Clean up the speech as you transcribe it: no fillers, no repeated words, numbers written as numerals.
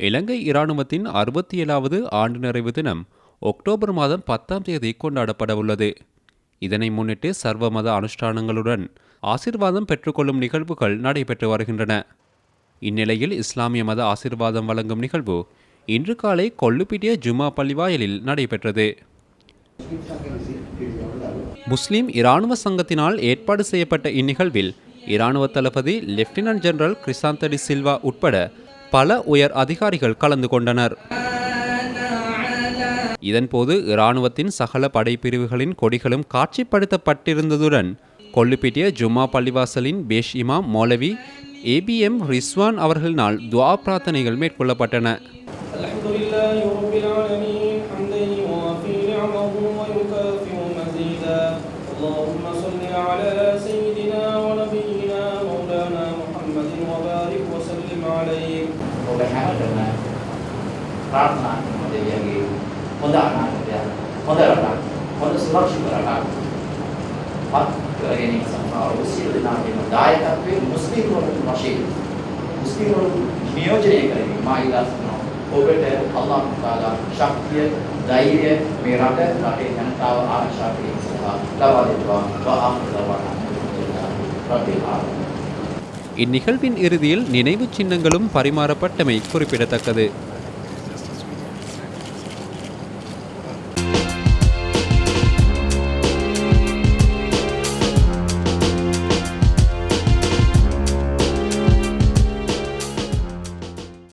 இலங்கை இராணுவத்தின் 67வது ஆண்டு நிறைவு தினம் அக்டோபர் மாதம் 10ஆம் தேதி கொண்டாடப்படவுள்ளது. இதனை முன்னிட்டு சர்வ மத அனுஷ்டானங்களுடன் ஆசிர்வாதம் பெற்றுக்கொள்ளும் நிகழ்வுகள் நடைபெற்று வருகின்றன. இந்நிலையில் இஸ்லாமிய மத ஆசிர்வாதம் வழங்கும் நிகழ்வு இன்று காலை கொள்ளுப்பிட்டிய ஜும்மா பள்ளிவாயலில் நடைபெற்றது. முஸ்லிம் இராணுவ சங்கத்தினால் ஏற்பாடு செய்யப்பட்ட இந்நிகழ்வில் இராணுவ தளபதி லெப்டினன்ட் ஜெனரல் கிறிசாந்தடி சில்வா உட்பட பல உயர் அதிகாரிகள் கலந்து கொண்டனர். இதன்போது இராணுவத்தின் சகல படைப்பிரிவுகளின் கொடிகளும் காட்சிப்படுத்தப்பட்டிருந்ததுடன் கொள்ளுப்பிட்டிய ஜும்மா பள்ளிவாசலின் பேஷ் இமாம் மௌலவி ABM ரிஸ்வான் அவர்களினால் துஆ பிரார்த்தனைகள் மேற்கொள்ளப்பட்டன. இந்நிகழ்வின் இறுதியில் நினைவு சின்னங்களும் பரிமாறப்பட்டமை குறிப்பிடத்தக்கது.